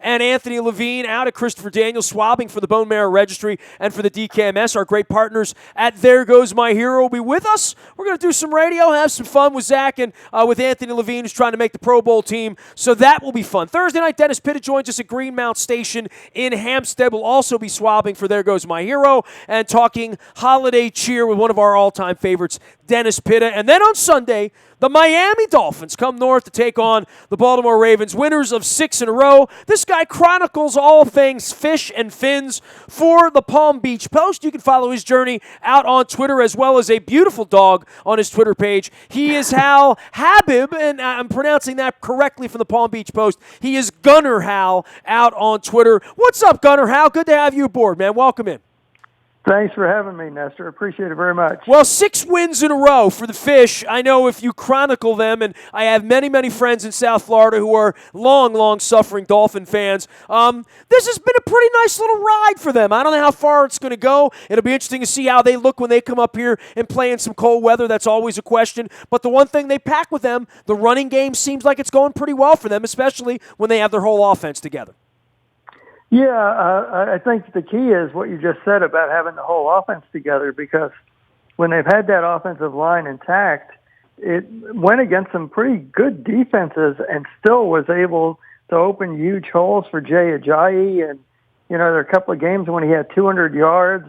and Anthony Levine out at Christopher Daniels swabbing for the Bone Marrow Registry and for the DKMS. Our great partners at There Goes My Hero will be with us. We're going to do some radio, have some fun with Zach and with Anthony Levine, who's trying to make the Pro Bowl team. So that will be fun. Thursday night, Dennis Pitta joins us at Greenmount Station in Hampstead. We'll also be swabbing for There Goes My Hero and talking holiday cheer with one of our all-time favorites, Dennis Pitta. And then on Sunday, the Miami Dolphins come north to take on the Baltimore Ravens, winners of 6 in a row. This guy chronicles all things fish and fins for the Palm Beach Post. You can follow his journey out on Twitter, as well as a beautiful dog on his Twitter page. He is Hal Habib, and I'm pronouncing that correctly from the Palm Beach Post. He is Gunner Hal out on Twitter. What's up, Gunner Hal? Good to have you aboard, man. Welcome in. Thanks for having me, Nestor. Appreciate it very much. Well, 6 wins in a row for the Fish. I know if you chronicle them, and I have many, many friends in South Florida who are long suffering Dolphin fans. This has been a pretty nice little ride for them. I don't know how far it's going to go. It'll be interesting to see how they look when they come up here and play in some cold weather. That's always a question. But the one thing they pack with them, the running game seems like it's going pretty well for them, especially when they have their whole offense together. Yeah, I think the key is what you just said about having the whole offense together, because when they've had that offensive line intact, it went against some pretty good defenses and still was able to open huge holes for Jay Ajayi. And, you know, there are a couple of games when he had 200 yards,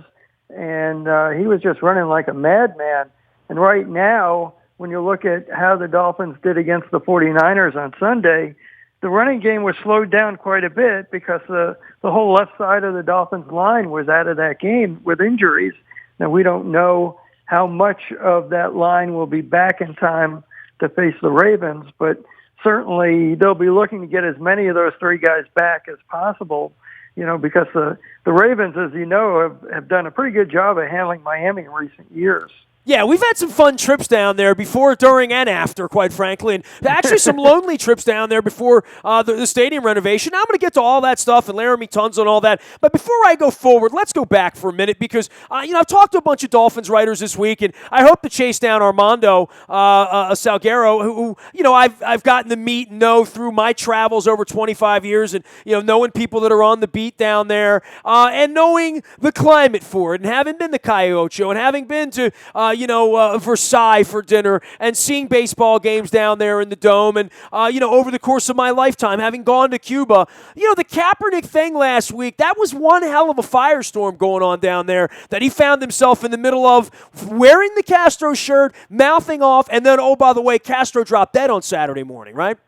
and he was just running like a madman. And right now, when you look at how the Dolphins did against the 49ers on Sunday, the running game was slowed down quite a bit because the whole left side of the Dolphins line was out of that game with injuries. Now, we don't know how much of that line will be back in time to face the Ravens, but certainly they'll be looking to get as many of those 3 guys back as possible, you know, because the Ravens, as you know, have done a pretty good job of handling Miami in recent years. Yeah, we've had some fun trips down there before, during, and after, quite frankly, and actually some lonely trips down there before the stadium renovation. I'm going to get to all that stuff and Laramie Tunsil and all that, but before I go forward, let's go back for a minute because, I've talked to a bunch of Dolphins writers this week, and I hope to chase down Armando Salguero, who I've gotten to meet and know through my travels over 25 years and, knowing people that are on the beat down there and knowing the climate for it and having been to Cayocho and having been to, Versailles for dinner and seeing baseball games down there in the Dome. And, over the course of my lifetime, having gone to Cuba, the Kaepernick thing last week, that was one hell of a firestorm going on down there that he found himself in the middle of, wearing the Castro shirt, mouthing off, and then, oh, by the way, Castro dropped dead on Saturday morning, right?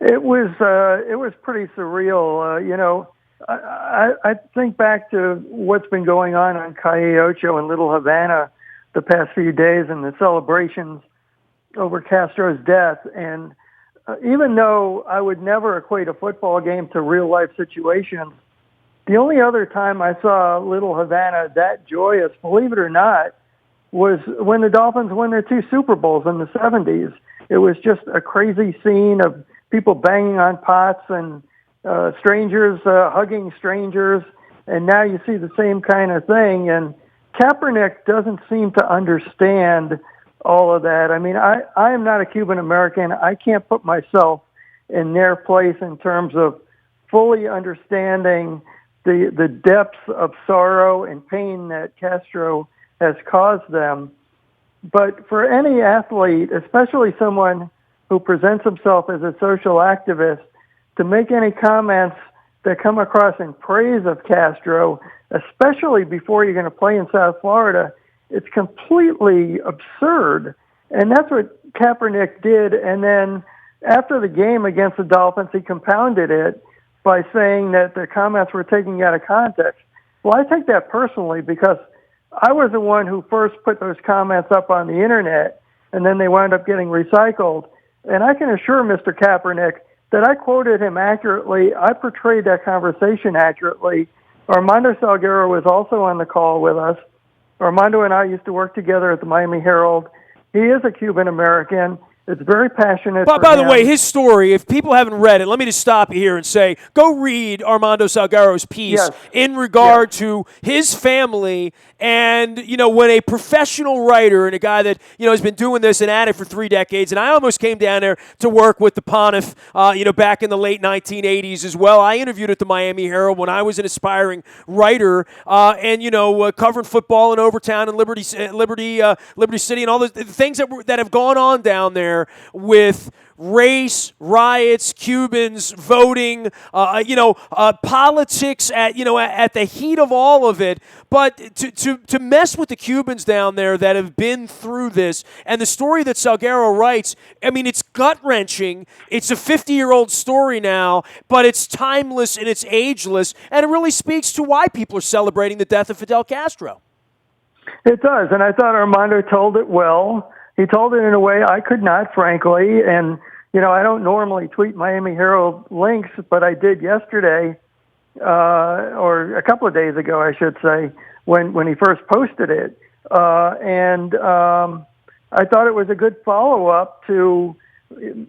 It was pretty surreal. I think back to what's been going on Cayocho and Little Havana the past few days and the celebrations over Castro's death. And even though I would never equate a football game to real-life situations, the only other time I saw Little Havana that joyous, believe it or not, was when the Dolphins won their 2 Super Bowls in the 70s. It was just a crazy scene of people banging on pots and strangers hugging strangers, and now you see the same kind of thing. And Kaepernick doesn't seem to understand all of that. I mean, I am not a Cuban American. I can't put myself in their place in terms of fully understanding the depths of sorrow and pain that Castro has caused them. But for any athlete, especially someone who presents himself as a social activist, to make any comments that come across in praise of Castro, especially before you're going to play in South Florida, it's completely absurd. And that's what Kaepernick did. And then after the game against the Dolphins, he compounded it by saying that the comments were taken out of context. Well, I take that personally because I was the one who first put those comments up on the internet, and then they wound up getting recycled. And I can assure Mr. Kaepernick that I quoted him accurately. I portrayed that conversation accurately. Armando Salguero was also on the call with us. Armando and I used to work together at the Miami Herald. He is a Cuban American. It's very passionate. But by the way, his story, if people haven't read it, let me just stop you here and say, go read Armando Salguero's piece in regard to his family And, when a professional writer and a guy that, has been doing this and at it for 3 decades, and I almost came down there to work with the Pontiff, back in the late 1980s as well. I interviewed at the Miami Herald when I was an aspiring writer, covering football in Overtown and Liberty City and all the things that have gone on down there with race, riots, Cubans, voting, politics at the heat of all of it. But to mess with the Cubans down there that have been through this, and the story that Salguero writes, I mean, it's gut-wrenching. It's a 50-year-old story now, but it's timeless and it's ageless, and it really speaks to why people are celebrating the death of Fidel Castro. It does, and I thought Armando told it well. He told it in a way I could not, frankly, and I don't normally tweet Miami Herald links, but I did yesterday, or a couple of days ago, I should say, when he first posted it. And I thought it was a good follow-up to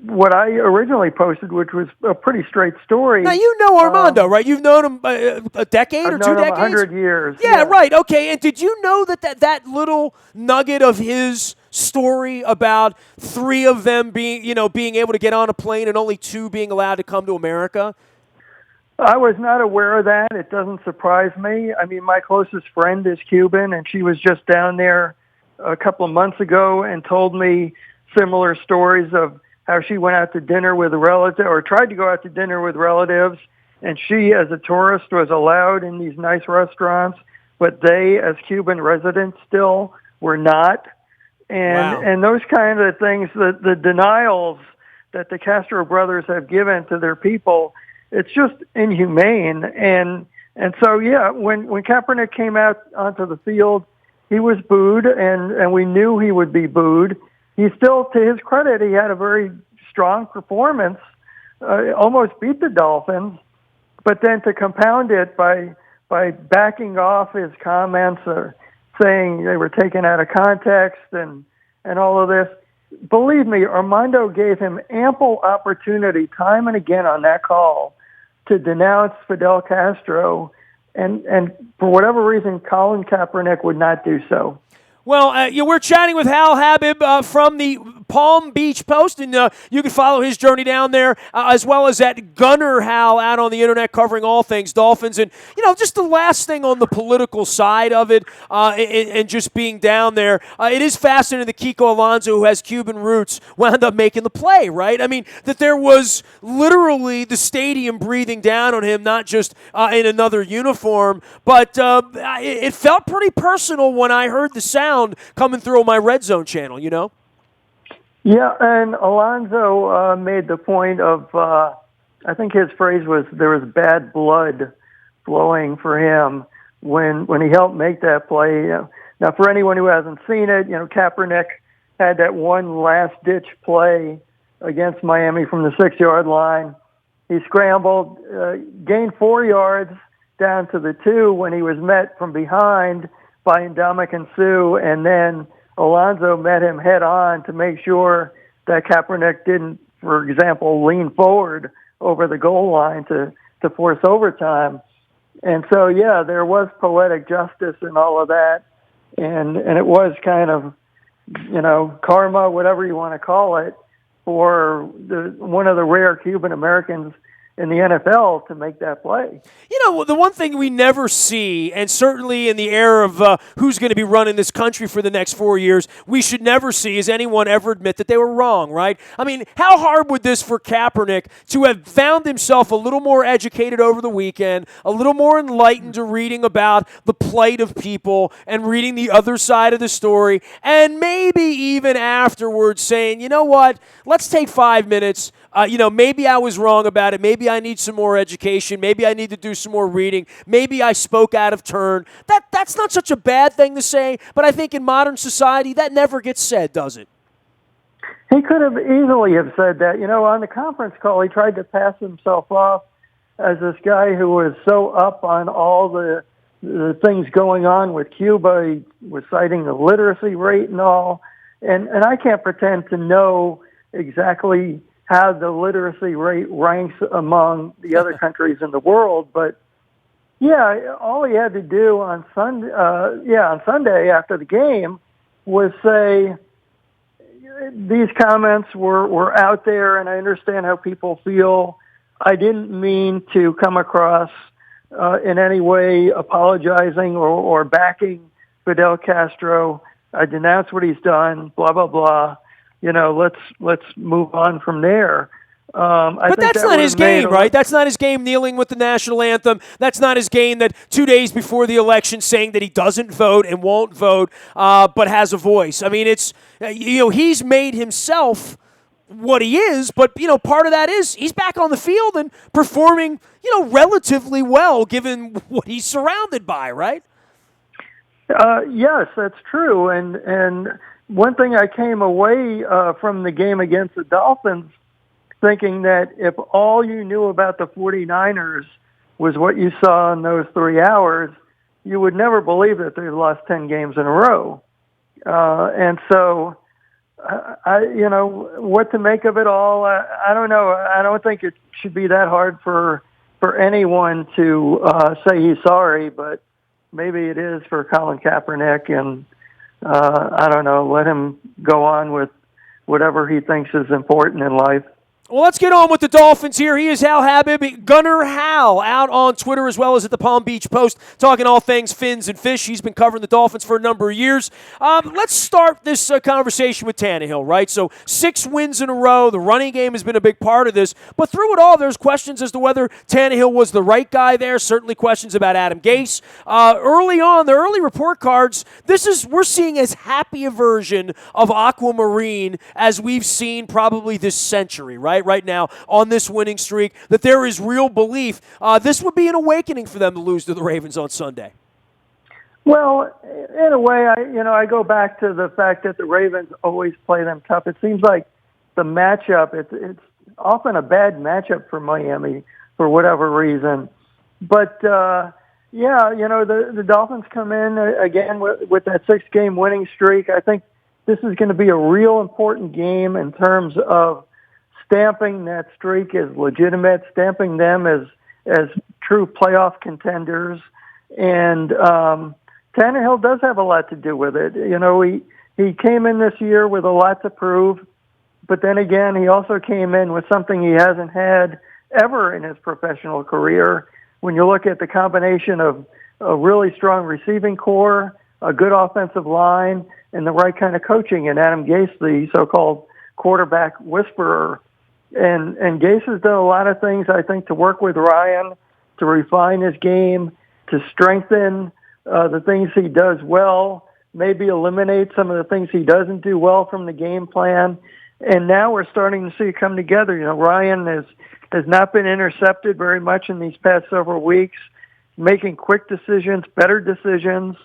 what I originally posted, which was a pretty straight story. Now, Armando, right? You've known him a decade or 2 decades? 100 years. Yeah, right. Okay. And did you know that little nugget of his story about 3 of them being able to get on a plane and only 2 being allowed to come to America? I was not aware of that. It doesn't surprise me. I mean, my closest friend is Cuban, and she was just down there a couple of months ago and told me similar stories of how she went out to dinner with a relative, or tried to go out to dinner with relatives, and she, as a tourist, was allowed in these nice restaurants, but they, as Cuban residents, still were not. And those kind of things, the denials that the Castro brothers have given to their people, it's just inhumane. And so, yeah, when Kaepernick came out onto the field, he was booed, and we knew he would be booed. He still, to his credit, he had a very strong performance, almost beat the Dolphins, but then to compound it by backing off his comments or saying they were taken out of context and all of this. Believe me, Armando gave him ample opportunity time and again on that call to denounce Fidel Castro, and for whatever reason, Colin Kaepernick would not do so. Well, we're chatting with Hal Habib from the Palm Beach Post, and you can follow his journey down there, as well as at Gunner Hal out on the internet covering all things Dolphins. And, just the last thing on the political side of it and just being down there, it is fascinating that Kiko Alonso, who has Cuban roots, wound up making the play, right? I mean, that there was literally the stadium breathing down on him, not just in another uniform, but it felt pretty personal when I heard the sound coming through on my Red Zone channel, Yeah, and Alonso made the point of, I think his phrase was, there was bad blood flowing for him when he helped make that play. Now, for anyone who hasn't seen it, Kaepernick had that one last-ditch play against Miami from the 6-yard line. He scrambled, gained 4 yards down to the 2 when he was met from behind by Ndamukong Suh, and then Alonso met him head on to make sure that Kaepernick didn't, for example, lean forward over the goal line to force overtime. And so, yeah, there was poetic justice in all of that, and it was kind of, karma, whatever you want to call it, for one of the rare Cuban Americans in the NFL to make that play. The one thing we never see, and certainly in the era of who's going to be running this country for the next 4 years, we should never see is anyone ever admit that they were wrong, right? I mean, how hard would this for Kaepernick to have found himself a little more educated over the weekend, a little more enlightened to reading about the plight of people and reading the other side of the story, and maybe even afterwards saying, you know what, let's take 5 minutes. Maybe I was wrong about it. Maybe I need some more education. Maybe I need to do some more reading. Maybe I spoke out of turn. That's not such a bad thing to say, but I think in modern society that never gets said, does it? He could have easily have said that. On the conference call, he tried to pass himself off as this guy who was so up on all the things going on with Cuba. He was citing the literacy rate and all. And I can't pretend to know exactly how the literacy rate ranks among the other countries in the world. But, Yeah, all he had to do on Sunday after the game was say these comments were out there, and I understand how people feel. I didn't mean to come across in any way apologizing or backing Fidel Castro. I denounce what he's done. Blah blah blah. Let's move on from there. But that's not his game, right? That's not his game kneeling with the national anthem. That's not his game that 2 days before the election saying that he doesn't vote and won't vote, but has a voice. I mean, it's, he's made himself what he is, but, part of that is he's back on the field and performing, relatively well given what he's surrounded by, right? Yes, that's true. And one thing I came away from the game against the Dolphins thinking that if all you knew about the 49ers was what you saw in those 3 hours, you would never believe that they lost 10 games in a row. And so, what to make of it all, I don't know. I don't think it should be that hard for anyone to say he's sorry, but maybe it is for Colin Kaepernick, and I don't know, let him go on with whatever he thinks is important in life. Well, let's get on with the Dolphins here. He is Hal Habib, Gunner Hal, out on Twitter as well as at the Palm Beach Post, talking all things fins and fish. He's been covering the Dolphins for a number of years. Let's start this conversation with Tannehill, right? So 6 wins in a row. The running game has been a big part of this. But through it all, there's questions as to whether Tannehill was the right guy there. Certainly questions about Adam Gase. Early on, the early report cards, we're seeing as happy a version of Aquamarine as we've seen probably this century, right now on this winning streak, that there is real belief. This would be an awakening for them to lose to the Ravens on Sunday. Well, in a way, I go back to the fact that the Ravens always play them tough. It seems like the matchup, it's often a bad matchup for Miami for whatever reason. But, the Dolphins come in again with that 6-game winning streak. I think this is going to be a real important game in terms of stamping that streak as legitimate, stamping them as true playoff contenders. And Tannehill does have a lot to do with it. He came in this year with a lot to prove, but then again, he also came in with something he hasn't had ever in his professional career. When you look at the combination of a really strong receiving core, a good offensive line, and the right kind of coaching, and Adam Gase, the so-called quarterback whisperer. And Gase has done a lot of things, I think, to work with Ryan, to refine his game, to strengthen the things he does well, maybe eliminate some of the things he doesn't do well from the game plan. And now we're starting to see it come together. Ryan has not been intercepted very much in these past several weeks, making quick decisions, better decisions,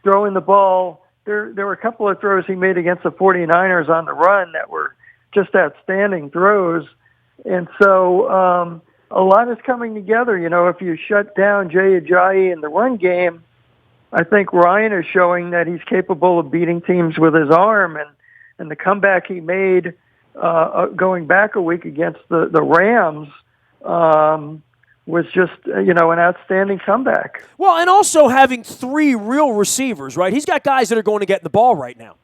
throwing the ball. There were a couple of throws he made against the 49ers on the run that were just outstanding throws. And so a lot is coming together. If you shut down Jay Ajayi in the run game, I think Ryan is showing that he's capable of beating teams with his arm. And the comeback he made going back a week against the Rams was just, an outstanding comeback. Well, and also having 3 real receivers, right? He's got guys that are going to get in the ball right now.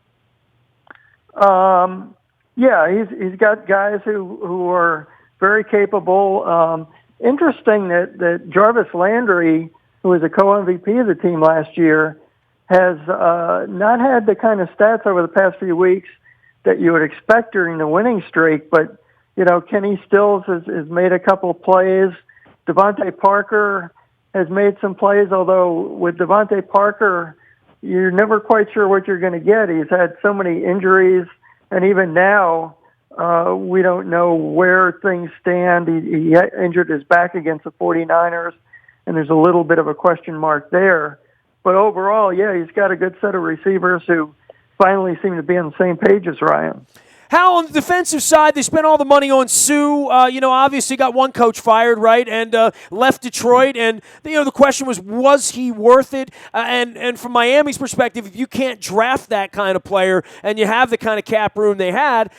Yeah, he's got guys who are very capable. Interesting that Jarvis Landry, who was a co-MVP of the team last year, has not had the kind of stats over the past few weeks that you would expect during the winning streak. But, Kenny Stills has made a couple of plays. Devontae Parker has made some plays, although with Devontae Parker, you're never quite sure what you're going to get. He's had so many injuries. And even now, we don't know where things stand. He injured his back against the 49ers, and there's a little bit of a question mark there. But overall, yeah, he's got a good set of receivers who finally seem to be on the same page as Ryan. Hal, on the defensive side, they spent all the money on Sue. Obviously got one coach fired, right, and left Detroit. And the question was he worth it? And from Miami's perspective, if you can't draft that kind of player and you have the kind of cap room they had,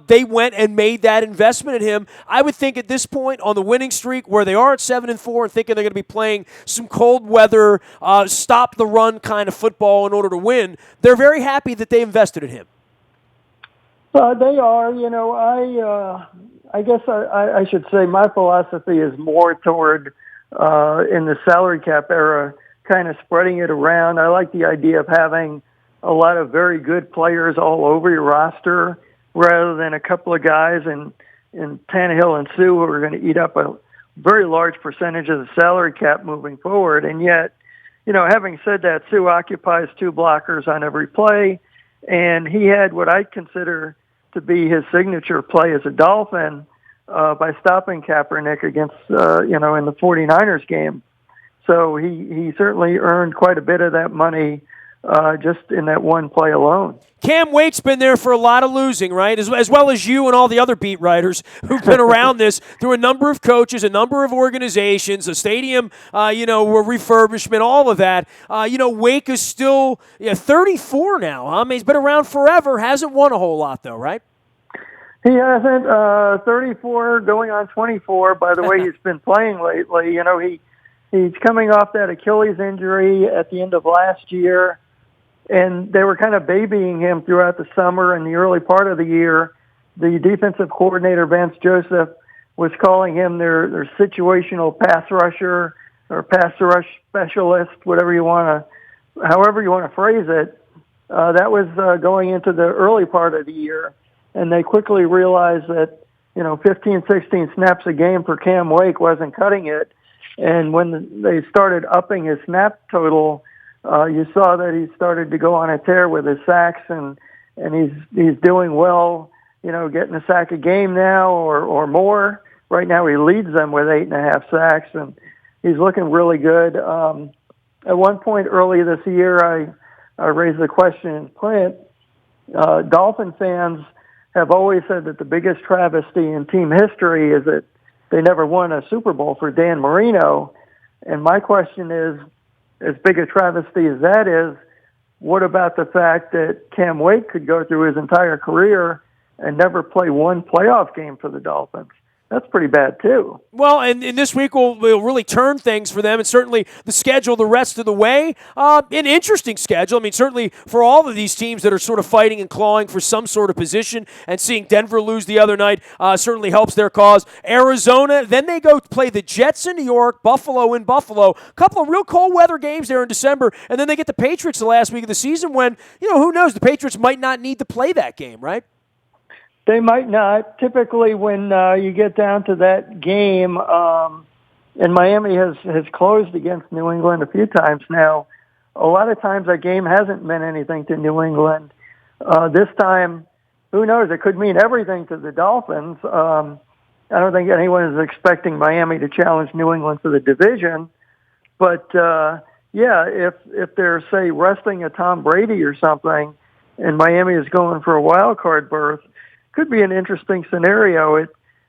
they went and made that investment in him. I would think at this point on the winning streak, where they are at 7-4, and thinking they're going to be playing some cold weather, stop the run kind of football in order to win, they're very happy that they invested in him. They are. I guess I should say my philosophy is more toward in the salary cap era, kind of spreading it around. I like the idea of having a lot of very good players all over your roster rather than a couple of guys in Tannehill and Sue who are going to eat up a very large percentage of the salary cap moving forward. And yet, having said that, Sue occupies 2 blockers on every play, and he had what I consider to be his signature play as a Dolphin by stopping Kaepernick against, in the 49ers game. So he certainly earned quite a bit of that money just in that one play alone. Cam Wake's been there for a lot of losing, right? As well as you and all the other beat writers who've been around this through a number of coaches, a number of organizations, a stadium, refurbishment, all of that. Wake is still 34 now. I mean, he's been around forever, hasn't won a whole lot though, right? He hasn't. 34 going on 24. By the way, he's been playing lately. He's coming off that Achilles injury at the end of last year. And they were kind of babying him throughout the summer and the early part of the year. The defensive coordinator, Vance Joseph, was calling him their situational pass rusher or pass rush specialist, however you want to phrase it. That was going into the early part of the year. And they quickly realized that, 15, 16 snaps a game for Cam Wake wasn't cutting it. And when they started upping his snap total, you saw that he started to go on a tear with his sacks, and he's doing well, getting a sack a game now or more. Right now he leads them with 8.5 sacks, and he's looking really good. At one point early this year, I raised the question in Clint. Dolphin fans have always said that the biggest travesty in team history is that they never won a Super Bowl for Dan Marino. And my question is, as big a travesty as that is, what about the fact that Cam Wake could go through his entire career and never play one playoff game for the Dolphins? That's pretty bad, too. Well, and this week will really turn things for them, and certainly the schedule the rest of the way. An interesting schedule. I mean, certainly for all of these teams that are sort of fighting and clawing for some sort of position, and seeing Denver lose the other night certainly helps their cause. Arizona, then they go play the Jets in New York, Buffalo in Buffalo. A couple of real cold weather games there in December, and then they get the Patriots the last week of the season when, who knows, the Patriots might not need to play that game, right? They might not. Typically, when you get down to that game, and Miami has closed against New England a few times now, a lot of times that game hasn't meant anything to New England. This time, who knows? It could mean everything to the Dolphins. I don't think anyone is expecting Miami to challenge New England for the division. But, if they're, say, resting a Tom Brady or something, and Miami is going for a wild card berth, could be an interesting scenario.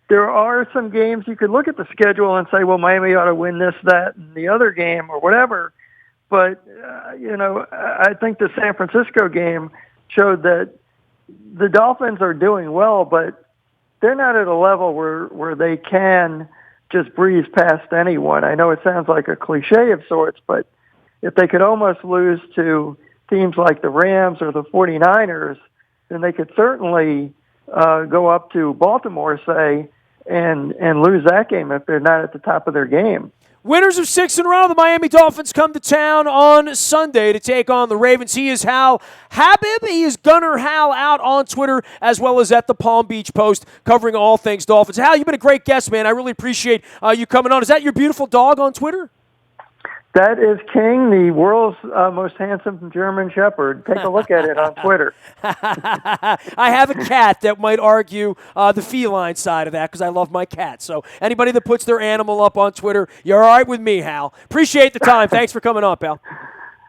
There are some games you could look at the schedule and say, well, Miami ought to win this, that, and the other game or whatever. But, I think the San Francisco game showed that the Dolphins are doing well, but they're not at a level where they can just breeze past anyone. I know it sounds like a cliche of sorts, but if they could almost lose to teams like the Rams or the 49ers, then they could certainly go up to Baltimore, say, and lose that game if they're not at the top of their game. Winners of 6 in a row, the Miami Dolphins come to town on Sunday to take on the Ravens. He is Hal Habib. He is Gunner Hal out on Twitter as well as at the Palm Beach Post covering all things Dolphins. Hal, you've been a great guest, man. I really appreciate you coming on. Is that your beautiful dog on Twitter? That is King, the world's most handsome German Shepherd. Take a look at it on Twitter. I have a cat that might argue the feline side of that because I love my cat. So anybody that puts their animal up on Twitter, you're all right with me, Hal. Appreciate the time. Thanks for coming on, pal.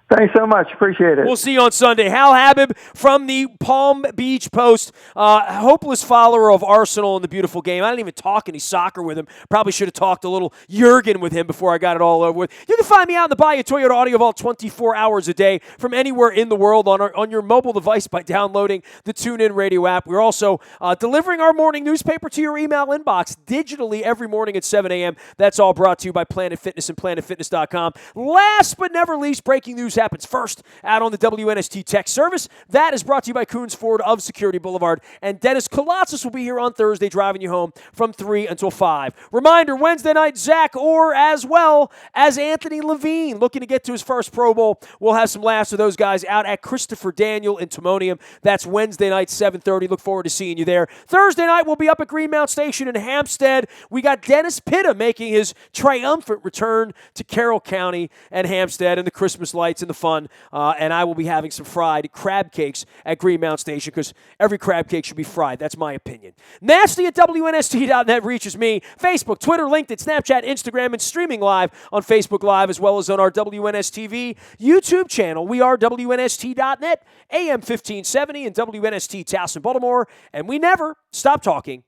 Thanks so much. Appreciate it. We'll see you on Sunday. Hal Habib from the Palm Beach Post, hopeless follower of Arsenal in the beautiful game. I didn't even talk any soccer with him. Probably should have talked a little Jurgen with him before I got it all over with. You can find me out in the Bayou Toyota Audio Vault 24 hours a day from anywhere in the world on your mobile device by downloading the TuneIn Radio app. We're also delivering our morning newspaper to your email inbox digitally every morning at 7 a.m. That's all brought to you by Planet Fitness and PlanetFitness.com. Last but never least, breaking news happens first out on the WNST Tech Service. That is brought to you by Coons Ford of Security Boulevard. And Dennis Colossus will be here on Thursday driving you home from 3 until 5. Reminder, Wednesday night, Zach Orr as well as Anthony Levine looking to get to his first Pro Bowl. We'll have some laughs with those guys out at Christopher Daniel in Timonium. That's Wednesday night, 7:30. Look forward to seeing you there. Thursday night, we'll be up at Greenmount Station in Hampstead. We got Dennis Pitta making his triumphant return to Carroll County and Hampstead and the Christmas lights and the fun. And I will be having some fried crab cakes at Greenmount Station because every crab cake should be fried. That's my opinion. Nasty at WNST.net reaches me. Facebook, Twitter, LinkedIn, Snapchat, Instagram, and streaming live on Facebook Live as well as on our WNSTV YouTube channel. We are WNST.net, AM 1570 and WNST Towson, Baltimore. And we never stop talking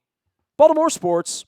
Baltimore sports.